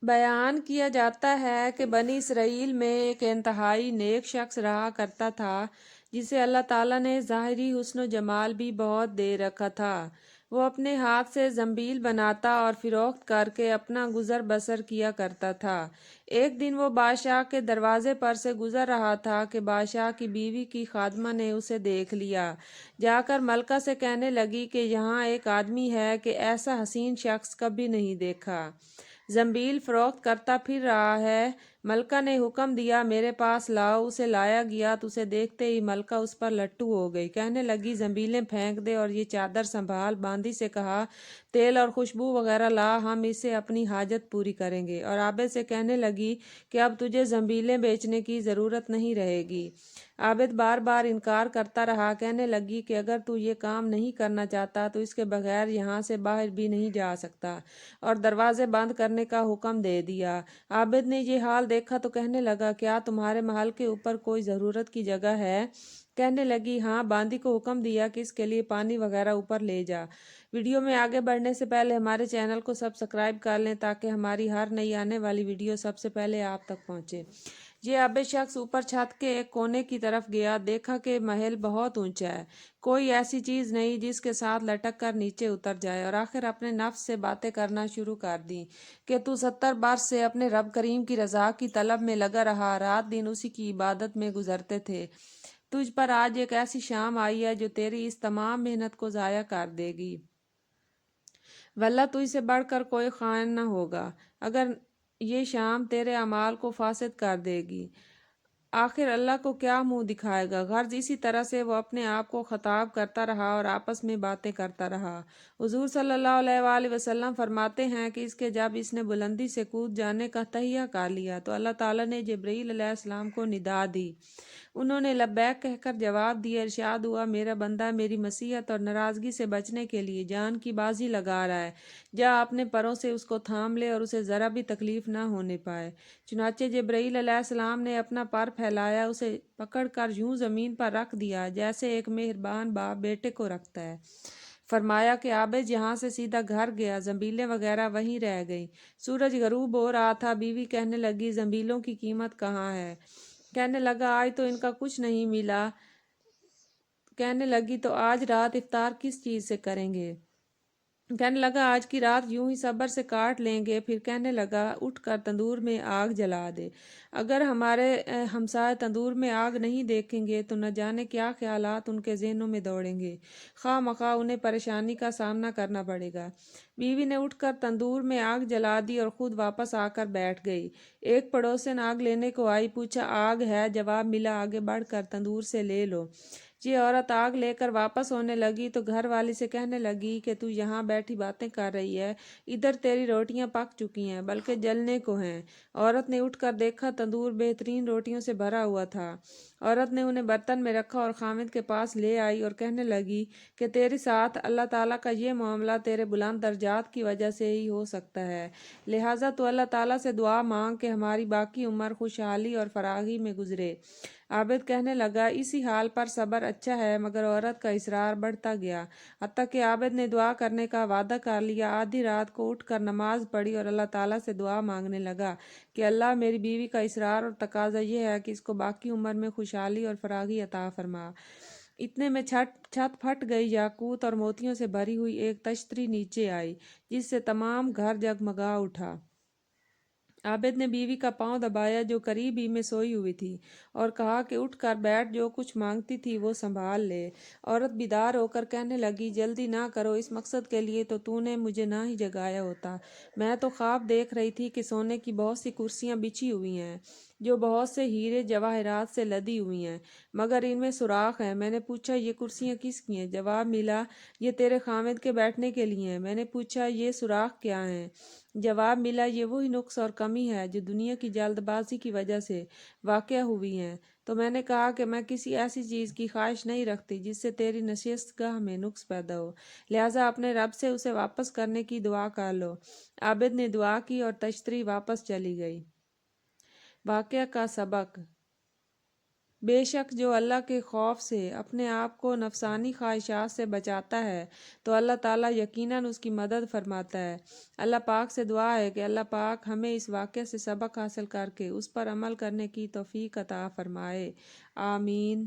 بیان کیا جاتا ہے کہ بنی اسرائیل میں ایک انتہائی نیک شخص رہا کرتا تھا جسے اللہ تعالیٰ نے ظاہری حسن و جمال بھی بہت دے رکھا تھا۔ وہ اپنے ہاتھ سے زنبیل بناتا اور فروخت کر کے اپنا گزر بسر کیا کرتا تھا۔ ایک دن وہ بادشاہ کے دروازے پر سے گزر رہا تھا کہ بادشاہ کی بیوی کی خادمہ نے اسے دیکھ لیا۔ جا کر ملکہ سے کہنے لگی کہ یہاں ایک آدمی ہے کہ ایسا حسین شخص کبھی نہیں دیکھا، زنبیل فروخت کرتا پھر رہا ہے۔ ملکہ نے حکم دیا میرے پاس لاؤ۔ اسے لایا گیا تو اسے دیکھتے ہی ملکہ اس پر لٹو ہو گئی۔ کہنے لگی زنبیلیں پھینک دے اور یہ چادر سنبھال۔ باندی سے کہا تیل اور خوشبو وغیرہ لا، ہم اسے اپنی حاجت پوری کریں گے۔ اور عابد سے کہنے لگی کہ اب تجھے زنبیلیں بیچنے کی ضرورت نہیں رہے گی۔ عابد بار بار انکار کرتا رہا۔ کہنے لگی کہ اگر تو یہ کام نہیں کرنا چاہتا تو اس کے بغیر یہاں سے باہر بھی نہیں جا سکتا، اور دروازے بند کرنے کا حکم دے دیا۔ عابد نے یہ حال دیکھا تو کہنے لگا کیا تمہارے محل کے اوپر کوئی ضرورت کی جگہ ہے؟ کہنے لگی ہاں۔ باندی کو حکم دیا کہ اس کے لیے پانی وغیرہ اوپر لے جا۔ ویڈیو میں آگے بڑھنے سے پہلے ہمارے چینل کو سبسکرائب کر لیں تاکہ ہماری ہر نئی آنے والی ویڈیو سب سے پہلے آپ تک پہنچے۔ یہ عابد شخص اوپر چھت کے ایک کونے کی طرف گیا، دیکھا کہ محل بہت اونچا ہے، کوئی ایسی چیز نہیں جس کے ساتھ لٹک کر نیچے اتر جائے، اور آخر اپنے نفس سے باتیں کرنا شروع کر دیں کہ تو 70 برس سے اپنے رب کریم کی رضا کی طلب میں لگا رہا، رات دن اسی کی عبادت میں گزرتے تھے۔ تجھ پر آج ایک ایسی شام آئی ہے جو تیری اس تمام محنت کو ضائع کر دے گی۔ واللہ تجھ سے بڑھ کر کوئی خائن نہ ہوگا، اگر یہ شام تیرے اعمال کو فاسد کر دے گی، آخر اللہ کو کیا منہ دکھائے گا۔ غرض اسی طرح سے وہ اپنے آپ کو خطاب کرتا رہا اور آپس میں باتیں کرتا رہا۔ حضور صلی اللہ علیہ وآلہ وسلم فرماتے ہیں کہ جب اس نے بلندی سے کود جانے کا تہیہ کر لیا تو اللہ تعالیٰ نے جبرائیل علیہ السلام کو ندا دی۔ انہوں نے لبیک کہہ کر جواب دیا۔ ارشاد ہوا میرا بندہ میری مصیحت اور ناراضگی سے بچنے کے لیے جان کی بازی لگا رہا ہے، جا اپنے پروں سے اس کو تھام لے اور اسے ذرا بھی تکلیف نہ ہونے پائے۔ چنانچہ جبرائیل علیہ السلام نے اپنا پر پھیلایا، اسے پکڑ کر یوں زمین پر رکھ دیا جیسے ایک مہربان باپ بیٹے کو رکھتا ہے۔ فرمایا کہ عابد یہاں سے سیدھا گھر گیا، زنبیلیں وغیرہ وہیں رہ گئیں۔ سورج غروب ہو رہا تھا۔ بیوی کہنے لگی زنبیلوں کی قیمت کہاں ہے؟ کہنے لگا آج تو ان کا کچھ نہیں ملا۔ کہنے لگی تو آج رات افطار کس چیز سے کریں گے؟ کہنے لگا آج کی رات یوں ہی صبر سے کاٹ لیں گے۔ پھر کہنے لگا اٹھ کر تندور میں آگ جلا دے، اگر ہمارے ہمسائے تندور میں آگ نہیں دیکھیں گے تو نہ جانے کیا خیالات ان کے ذہنوں میں دوڑیں گے، خواہ مخواہ انہیں پریشانی کا سامنا کرنا پڑے گا۔ بیوی نے اٹھ کر تندور میں آگ جلا دی اور خود واپس آ کر بیٹھ گئی۔ ایک پڑوسن آگ لینے کو آئی، پوچھا آگ ہے؟ جواب ملا آگے بڑھ کر تندور سے لے لو۔ یہ عورت آگ لے کر واپس ہونے لگی تو گھر والی سے کہنے لگی کہ تو یہاں بیٹھی باتیں کر رہی ہے، ادھر تیری روٹیاں پک چکی ہیں بلکہ جلنے کو ہیں۔ عورت نے اٹھ کر دیکھا تندور بہترین روٹیوں سے بھرا ہوا تھا۔ عورت نے انہیں برتن میں رکھا اور خامد کے پاس لے آئی اور کہنے لگی کہ تیرے ساتھ اللہ تعالیٰ کا یہ معاملہ تیرے بلند درجات کی وجہ سے ہی ہو سکتا ہے، لہٰذا تو اللہ تعالیٰ سے دعا مانگ کہ ہماری باقی عمر خوشحالی اور فراغی میں گزرے۔ عابد کہنے لگا اسی حال پر صبر اچھا ہے، مگر عورت کا اصرار بڑھتا گیا، حتیٰ کہ عابد نے دعا کرنے کا وعدہ کر لیا۔ آدھی رات کو اٹھ کر نماز پڑھی اور اللہ تعالیٰ سے دعا مانگنے لگا کہ اللہ میری بیوی کا اصرار اور تقاضا یہ ہے کہ اس کو باقی عمر میں خوشحالی اور فراغی عطا فرما۔ اتنے میں چھت پھٹ گئی، یاقوت اور موتیوں سے بھری ہوئی ایک تشتری نیچے آئی جس سے تمام گھر جگمگا اٹھا۔ عابد نے بیوی کا پاؤں دبایا جو قریب ہی میں سوئی ہوئی تھی اور کہا کہ اٹھ کر بیٹھ، جو کچھ مانگتی تھی وہ سنبھال لے۔ عورت بیدار ہو کر کہنے لگی جلدی نہ کرو، اس مقصد کے لیے تو نے مجھے نہ ہی جگایا ہوتا۔ میں تو خواب دیکھ رہی تھی کہ سونے کی بہت سی کرسیاں بچھی ہوئی ہیں جو بہت سے ہیرے جواہرات سے لدی ہوئی ہیں، مگر ان میں سوراخ ہیں۔ میں نے پوچھا یہ کرسیاں کس کی ہیں؟ جواب ملا یہ تیرے خامد کے بیٹھنے کے لیے ہیں۔ میں نے پوچھا یہ سوراخ کیا ہیں؟ جواب ملا یہ وہی نقص اور کمی ہے جو دنیا کی جلد بازی کی وجہ سے واقع ہوئی ہیں۔ تو میں نے کہا کہ میں کسی ایسی چیز کی خواہش نہیں رکھتی جس سے تیری نشست گاہ میں نقص پیدا ہو، لہٰذا اپنے رب سے اسے واپس کرنے کی دعا کر لو۔ عابد نے دعا کی اور تشتری واپس چلی گئی۔ واقعہ کا سبق: بے شک جو اللہ کے خوف سے اپنے آپ کو نفسانی خواہشات سے بچاتا ہے تو اللہ تعالیٰ یقیناً اس کی مدد فرماتا ہے۔ اللہ پاک سے دعا ہے کہ اللہ پاک ہمیں اس واقعے سے سبق حاصل کر کے اس پر عمل کرنے کی توفیق عطا فرمائے۔ آمین۔